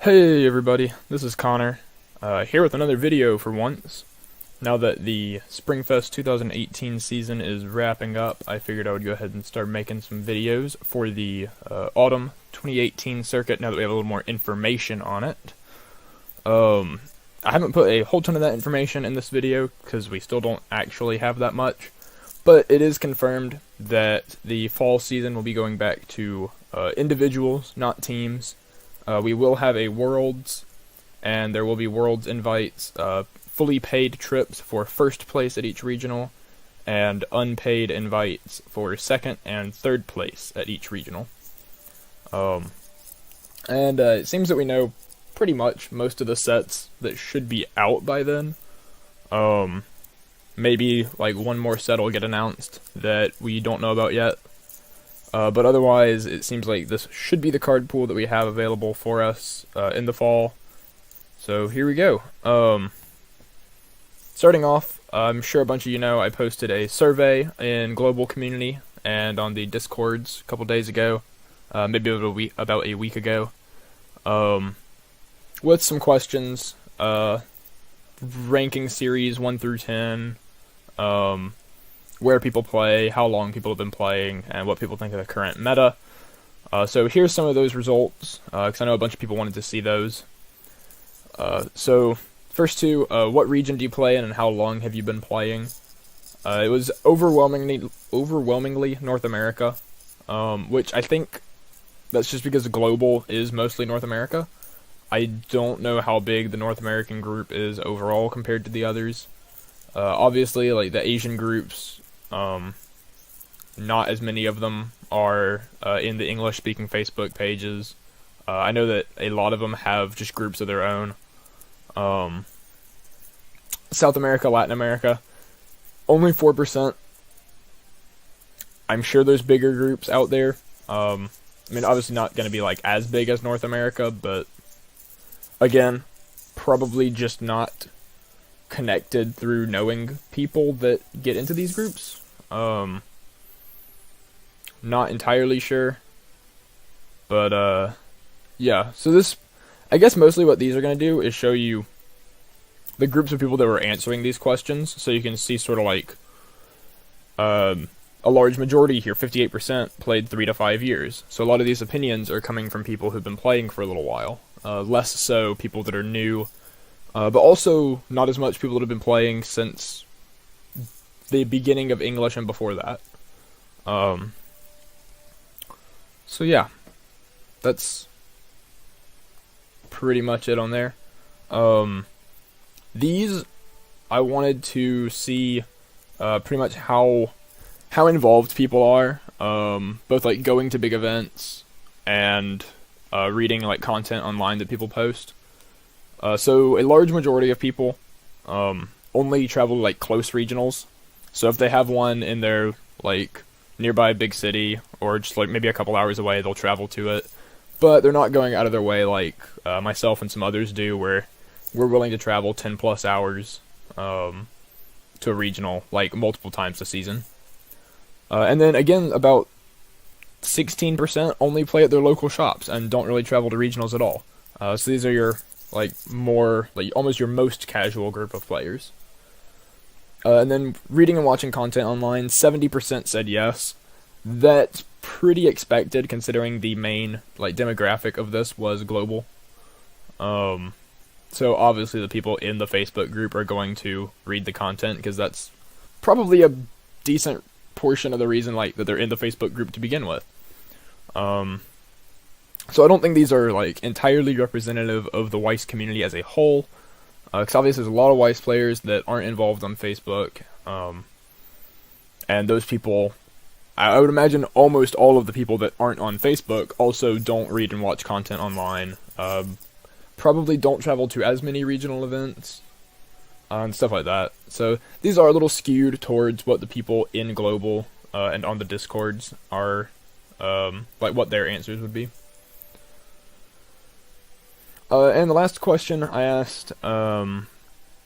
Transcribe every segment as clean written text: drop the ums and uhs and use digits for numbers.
Hey everybody, this is Connor, here with another video for once. Now that the Springfest 2018 season is wrapping up, I figured I would go ahead and start making some videos for the Autumn 2018 circuit now that we have a little more information on it. I haven't put a whole ton of that information in this video because we still don't actually have that much, but it is confirmed that the fall season will be going back to individuals, not teams. We will have a Worlds, and there will be Worlds invites, fully paid trips for first place at each regional, and unpaid invites for second and third place at each regional. It seems that we know pretty much most of the sets that should be out by then. Maybe like one more set will get announced that we don't know about yet. But otherwise, it seems like this should be the card pool that we have available for us in the fall. So here we go. Starting off, I'm sure a bunch of you know I posted a survey in Global Community and on the Discords a couple days ago, maybe about a week ago, with some questions, ranking series 1 through 10, where people play, how long people have been playing, and what people think of the current meta. So here's some of those results, because I know a bunch of people wanted to see those. So first two, what region do you play in and how long have you been playing? It was overwhelmingly North America, which I think that's just because global is mostly North America. I don't know how big the North American group is overall compared to the others. Obviously, like the Asian groups, not as many of them are in the English-speaking Facebook pages. I know that a lot of them have just groups of their own. South America, Latin America, only 4%. I'm sure there's bigger groups out there. I mean, obviously not going to be like as big as North America, but again, probably just not connected through knowing people that get into these groups. Not entirely sure, but yeah, so this, I guess mostly what these are going to do is show you the groups of people that were answering these questions, so you can see sort of like a large majority here, 58%, played 3 to 5 years. So a lot of these opinions are coming from people who've been playing for a little while, less so people that are new, but also not as much people that have been playing since the beginning of English and before that. So yeah, that's pretty much it on there. These, I wanted to see pretty much how involved people are, both like going to big events and reading like content online that people post. So a large majority of people only travel to like close regionals. So if they have one in their like nearby big city or just like maybe a couple hours away, they'll travel to it. But they're not going out of their way like myself and some others do, where we're willing to travel 10 plus hours to a regional like multiple times a season. And then again, about 16% only play at their local shops and don't really travel to regionals at all. So these are your like more like almost your most casual group of players. And then reading and watching content online, 70% said yes. That's pretty expected considering the main like demographic of this was global. So obviously the people in the Facebook group are going to read the content because that's probably a decent portion of the reason like that they're in the Facebook group to begin with. So I don't think these are like entirely representative of the Weiss community as a whole, because obviously there's a lot of Weiss players that aren't involved on Facebook, and those people, I would imagine almost all of the people that aren't on Facebook also don't read and watch content online, probably don't travel to as many regional events, and stuff like that. So these are a little skewed towards what the people in Global and on the Discords are, like what their answers would be. And the last question I asked,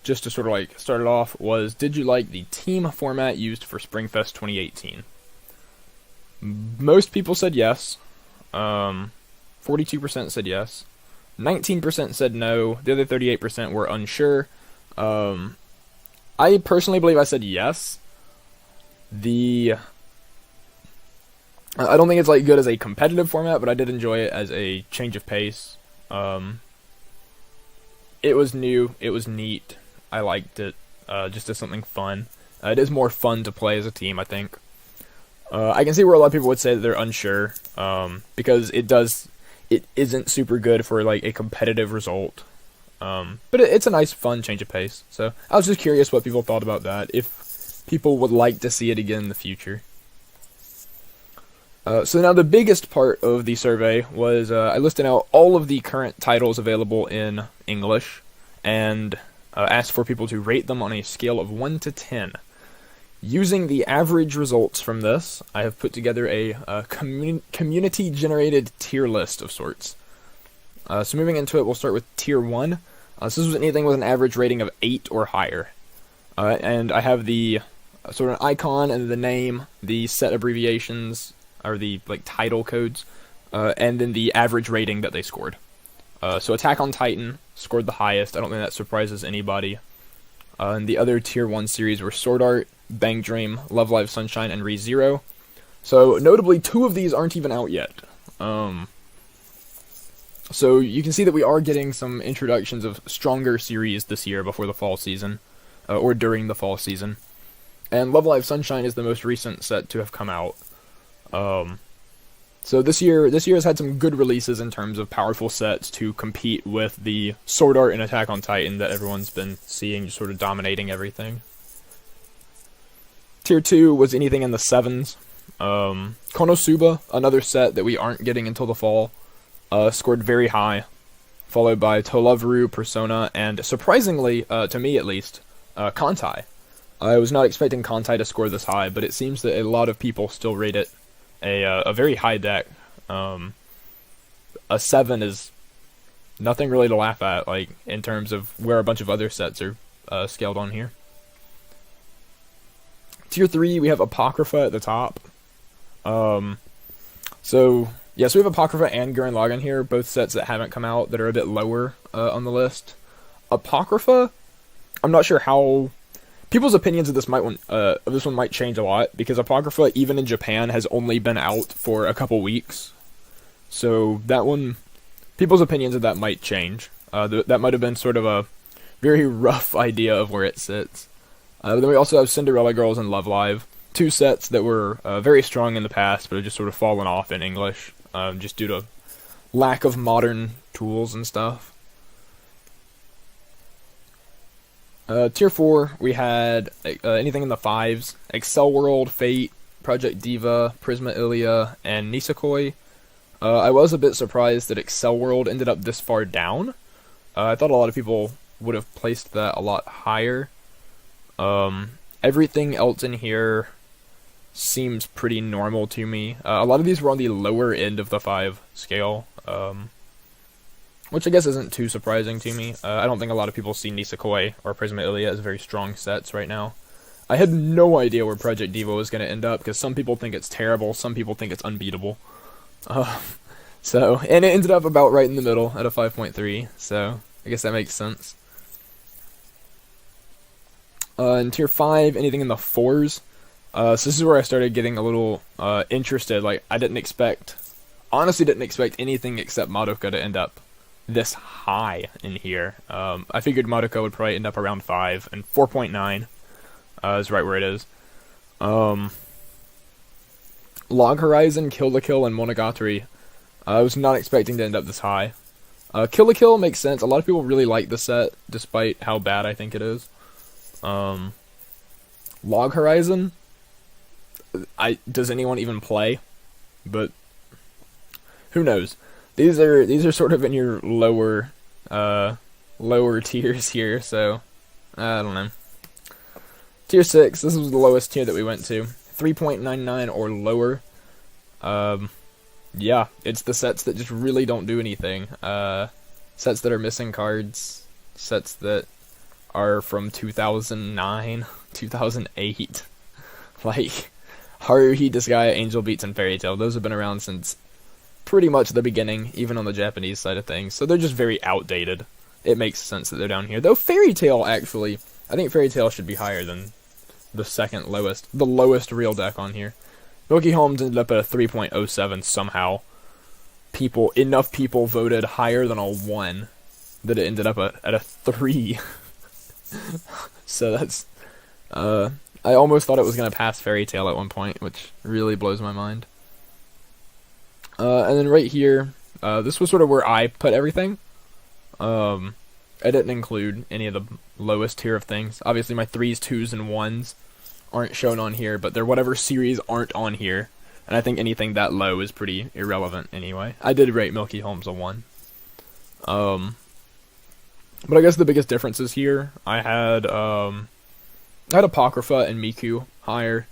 just to sort of like start it off, was did you like the team format used for Springfest 2018? Most people said yes. 42% said yes. 19% said no. The other 38% were unsure. I personally believe I said yes. I don't think it's like good as a competitive format, but I did enjoy it as a change of pace. It was new. It was neat. I liked it. Just as something fun. It is more fun to play as a team, I think. I can see where a lot of people would say that they're unsure, because it isn't super good for like a competitive result. But it's a nice, fun change of pace. So I was just curious what people thought about that. If people would like to see it again in the future. So now the biggest part of the survey was I listed out all of the current titles available in English and asked for people to rate them on a scale of 1 to 10. Using the average results from this, I have put together a community-generated tier list of sorts. So moving into it, we'll start with Tier 1. So this was anything with an average rating of 8 or higher. And I have the sort of an icon and the name, the set abbreviations, or the like title codes, and then the average rating that they scored. So Attack on Titan scored the highest. I don't think that surprises anybody. And the other Tier 1 series were Sword Art, Bang Dream, Love Live Sunshine, and ReZero. So notably, 2 of these aren't even out yet. So you can see that we are getting some introductions of stronger series this year before the fall season, or during the fall season. And Love Live Sunshine is the most recent set to have come out. So this year has had some good releases in terms of powerful sets to compete with the Sword Art and Attack on Titan that everyone's been seeing, just sort of dominating everything. Tier 2 was anything in the 7s. Konosuba, another set that we aren't getting until the fall, scored very high, followed by Toloveru, Persona, and surprisingly, to me at least, Kantai. I was not expecting Kantai to score this high, but it seems that a lot of people still rate it a very high deck. A 7 is nothing really to laugh at, like, in terms of where a bunch of other sets are scaled on here. Tier 3, we have Apocrypha at the top. So we have Apocrypha and Gurren Lagann here, both sets that haven't come out that are a bit lower on the list. Apocrypha, I'm not sure how people's opinions of this one might change a lot, because Apocrypha, even in Japan, has only been out for a couple weeks. So that one, people's opinions of that might change. That might have been sort of a very rough idea of where it sits. Then we also have Cinderella Girls and Love Live, 2 sets that were very strong in the past, but have just sort of fallen off in English, just due to lack of modern tools and stuff. Tier 4, we had anything in the 5s, Excel World, Fate, Project Diva, Prisma Ilia, and Nisekoi. I was a bit surprised that Excel World ended up this far down. I thought a lot of people would have placed that a lot higher. Everything else in here seems pretty normal to me. A lot of these were on the lower end of the 5 scale, which I guess isn't too surprising to me. I don't think a lot of people see Nisekoi or Prisma Ilia as very strong sets right now. I had no idea where Project Diva was going to end up, because some people think it's terrible, some people think it's unbeatable. And it ended up about right in the middle at a 5.3, so I guess that makes sense. In Tier 5, anything in the 4s. So this is where I started getting a little interested. Like, honestly didn't expect anything except Madoka to end up this high in here. I figured Madoka would probably end up around 5, and 4.9 is right where it is. Log Horizon, Kill la Kill, and Monogatari. I was not expecting to end up this high. Kill la Kill makes sense. A lot of people really like the set, despite how bad I think it is. Log Horizon, does anyone even play? But who knows? These are sort of in your lower tiers here, so I don't know. Tier 6, this was the lowest tier that we went to. 3.99 or lower. Yeah, it's the sets that just really don't do anything. Sets that are missing cards, sets that are from 2009, 2008. Like Haruhi, Disgaea, Angel Beats, and Fairy Tail. Those have been around since pretty much the beginning, even on the Japanese side of things. So they're just very outdated. It makes sense that they're down here. Though Fairy Tail, actually, I think Fairy Tail should be higher than the second lowest, the lowest real deck on here. Milky Holmes ended up at a 3.07 somehow. Enough people voted higher than a 1 that it ended up at a 3. So that's, I almost thought it was going to pass Fairy Tail at one point, which really blows my mind. And then right here, this was sort of where I put everything. I didn't include any of the lowest tier of things. Obviously my 3s, 2s, and 1s aren't shown on here, but they're whatever series aren't on here. And I think anything that low is pretty irrelevant anyway. I did rate Milky Holmes a 1. But I guess the biggest differences here, I had Apocrypha and Miku higher.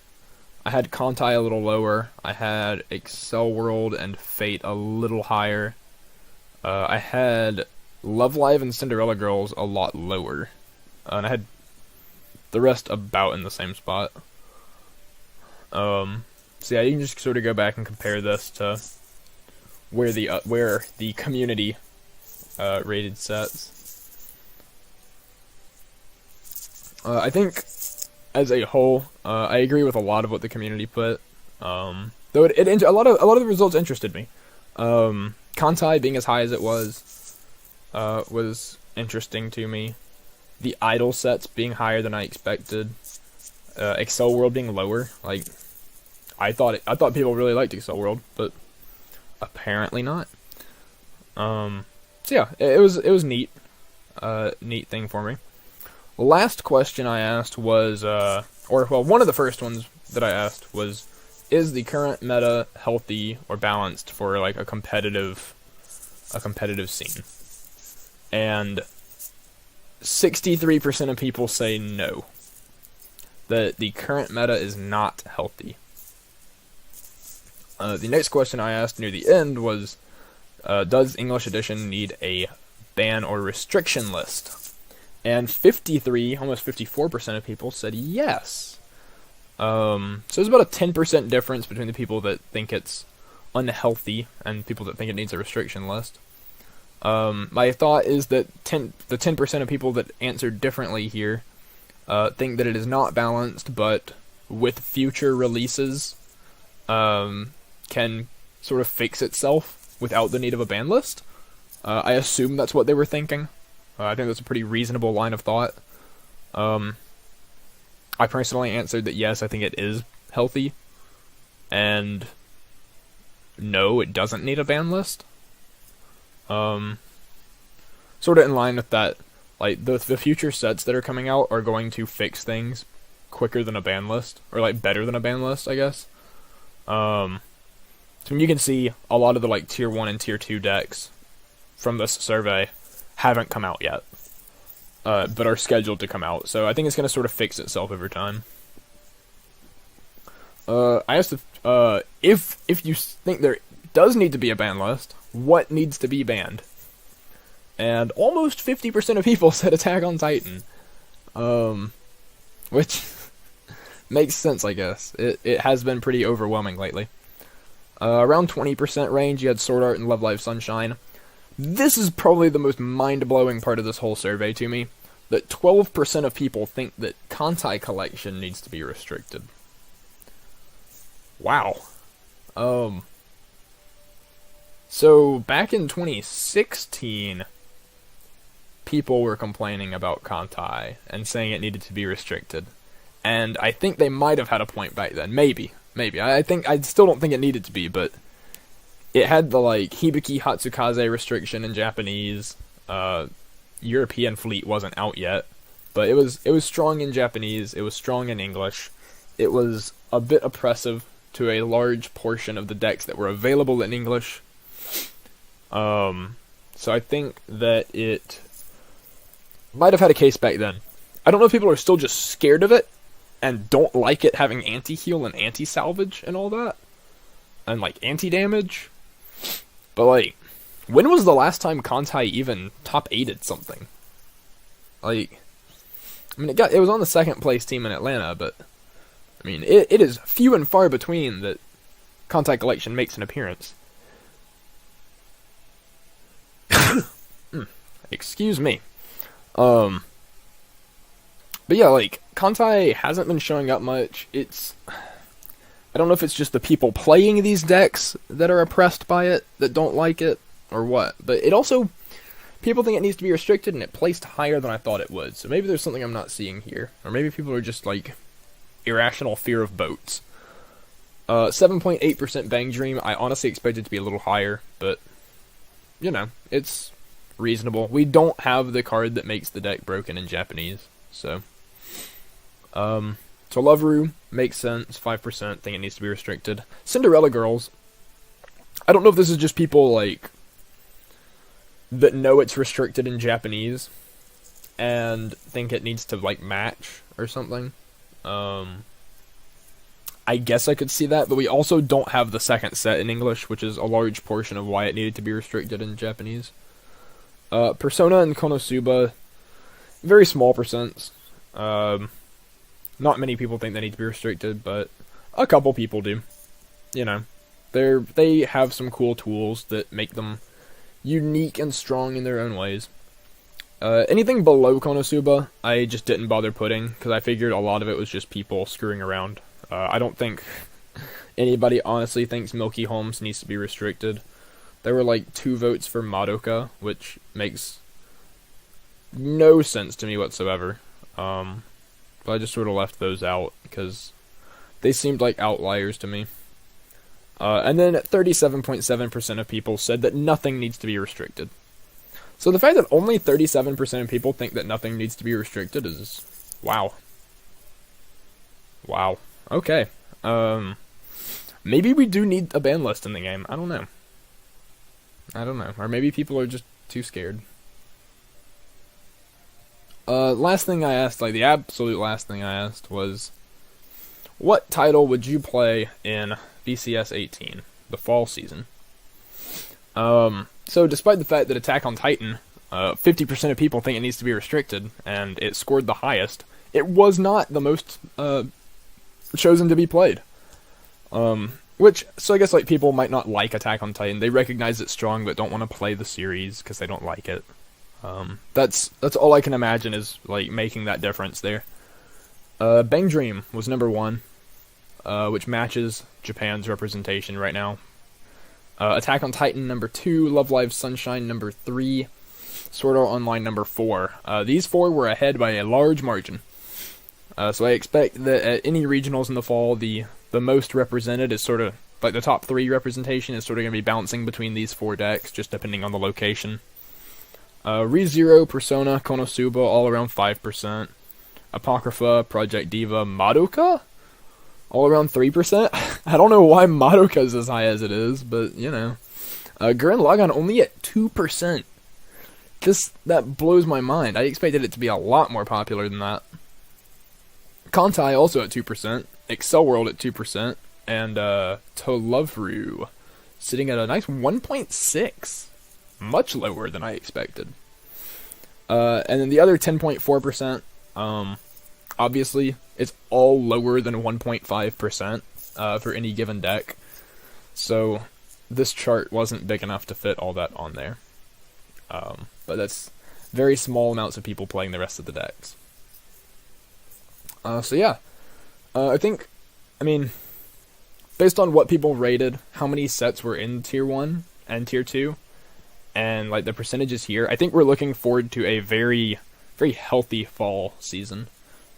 I had Kantai a little lower. I had Excel World and Fate a little higher. I had Love Live and Cinderella Girls a lot lower. And I had the rest about in the same spot. So yeah, you can just sort of go back and compare this to where the community rated sets. I think as a whole, I agree with a lot of what the community put. Though a lot of the results interested me. Kantai being as high as it was interesting to me. The idol sets being higher than I expected. Excel World being lower. Like, I thought people really liked Excel World, but apparently not. So yeah, it was neat. Neat thing for me. Last question I asked was, one of the first ones that I asked was, is the current meta healthy or balanced for like a competitive scene? And 63% of people say no. That the current meta is not healthy. The next question I asked near the end was, does English Edition need a ban or restriction list? And 53, almost 54% of people said yes. So there's about a 10% difference between the people that think it's unhealthy and people that think it needs a restriction list. My thought is that the 10% of people that answered differently here think that it is not balanced, but with future releases can sort of fix itself without the need of a ban list. I assume that's what they were thinking. I think that's a pretty reasonable line of thought. I personally answered that yes, I think it is healthy, and no, it doesn't need a ban list. Sort of in line with that, like, the future sets that are coming out are going to fix things quicker than a ban list, or like better than a ban list, I guess. So you can see a lot of the like tier 1 and tier 2 decks from this survey haven't come out yet, but are scheduled to come out. So I think it's going to sort of fix itself over time. I asked if you think there does need to be a ban list, what needs to be banned? And almost 50% of people said Attack on Titan, which makes sense, I guess. It has been pretty overwhelming lately. Around 20% range, you had Sword Art and Love Live Sunshine. This is probably the most mind-blowing part of this whole survey to me, that 12% of people think that Kantai Collection needs to be restricted. Wow. So, back in 2016, people were complaining about Kantai and saying it needed to be restricted. And I think they might have had a point back then. Maybe. I still don't think it needed to be, but it had the, like, Hibiki Hatsukaze restriction in Japanese. European Fleet wasn't out yet, but it was strong in Japanese, it was strong in English. It was a bit oppressive to a large portion of the decks that were available in English. So I think that it might have had a case back then. I don't know if people are still just scared of it and don't like it having anti-heal and anti-salvage and all that, and like anti-damage. But like, when was the last time Kantai even top 8'd something? Like, I mean, it was on the second place team in Atlanta, but I mean, it is few and far between that Kantai Collection makes an appearance. Excuse me. Um, but yeah, like, Kantai hasn't been showing up much. I don't know if it's just the people playing these decks that are oppressed by it, that don't like it, or what. But it also, people think it needs to be restricted, and it placed higher than I thought it would. So maybe there's something I'm not seeing here. Or maybe people are just, like, irrational fear of boats. 7.8% Bang Dream. I honestly expected it to be a little higher, but, you know, it's reasonable. We don't have the card that makes the deck broken in Japanese, so. So Loveru makes sense, 5%, think it needs to be restricted. Cinderella Girls. I don't know if this is just people, like, that know it's restricted in Japanese and think it needs to, like, match or something. I guess I could see that, but we also don't have the second set in English, which is a large portion of why it needed to be restricted in Japanese. Persona and Konosuba, very small percents. Not many people think they need to be restricted, but a couple people do. You know, they have some cool tools that make them unique and strong in their own ways. Anything below Konosuba, I just didn't bother putting, because I figured a lot of it was just people screwing around. I don't think anybody honestly thinks Milky Holmes needs to be restricted. There were like 2 votes for Madoka, which makes no sense to me whatsoever. But I just sort of left those out, because they seemed like outliers to me. And then 37.7% of people said that nothing needs to be restricted. So the fact that only 37% of people think that nothing needs to be restricted is... wow. Wow. Okay. Maybe we do need a ban list in the game. I don't know. Or maybe people are just too scared. Last thing I asked, like the absolute last thing I asked was, what title would you play in BCS18, the fall season? So despite the fact that Attack on Titan, 50% of people think it needs to be restricted, and it scored the highest, it was not the most, chosen to be played. So I guess, like, people might not like Attack on Titan. They recognize it's strong, but don't want to play the series, because they don't like it. That's all I can imagine is, like, making that difference there. Bang Dream was number 1, which matches Japan's representation right now. Attack on Titan number 2, Love Live Sunshine number 3, Sword Art Online number 4. These 4 were ahead by a large margin. So I expect that at any regionals in the fall, the most represented is sort of, like the top 3 representation is sort of going to be bouncing between these 4 decks, just depending on the location. ReZero, Persona, Konosuba, all around 5%. Apocrypha, Project Diva, Madoka, all around 3%. I don't know why Madoka is as high as it is, but, you know. Gurren Lagann only at 2%. That blows my mind. I expected it to be a lot more popular than that. Kantai also at 2%, Excel World at 2%, and Tolovru sitting at a nice 1.6, much lower than I expected. And then the other 10.4%, obviously, it's all lower than 1.5% for any given deck, so this chart wasn't big enough to fit all that on there. But that's very small amounts of people playing the rest of the decks. So yeah, I mean, based on what people rated, how many sets were in Tier 1 and Tier 2, and like the percentages here, I think we're looking forward to a very, very healthy fall season.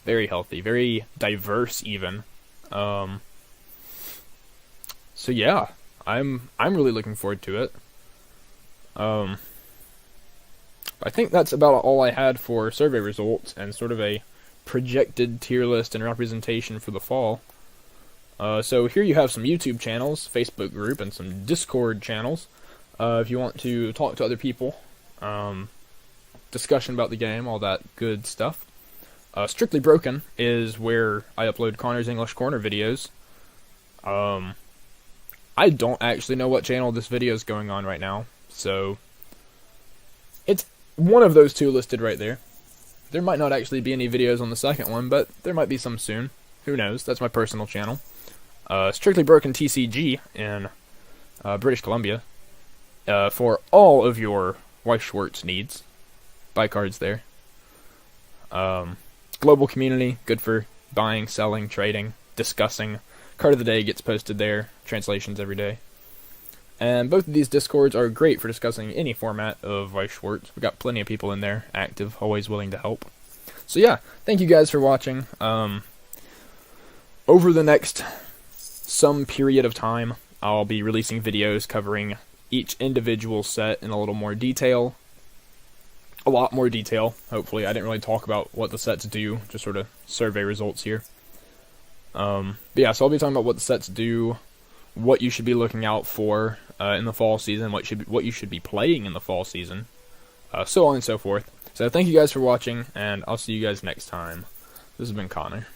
Very healthy, very diverse even. So yeah, I'm really looking forward to it. I think that's about all I had for survey results and sort of a projected tier list and representation for the fall. So here you have some YouTube channels, Facebook group, and some Discord channels. If you want to talk to other people, discussion about the game, all that good stuff. Strictly Broken is where I upload Connor's English Corner videos. I don't actually know what channel this video is going on right now, so it's one of those 2 listed right there. There might not actually be any videos on the second one, but there might be some soon. Who knows? That's my personal channel. Strictly Broken TCG in British Columbia. For all of your Weiss Schwarz needs. Buy cards there. Global community, good for buying, selling, trading, discussing. Card of the day gets posted there, translations every day. And both of these Discords are great for discussing any format of Weiss Schwarz. We've got plenty of people in there, active, always willing to help. So yeah, thank you guys for watching. Over the next some period of time, I'll be releasing videos covering each individual set in a little more detail. A lot more detail, hopefully. I didn't really talk about what the sets do, just sort of survey results here. But yeah, so I'll be talking about what the sets do, what you should be looking out for in the fall season, what you should be playing in the fall season, so on and so forth. So thank you guys for watching, and I'll see you guys next time. This has been Connor.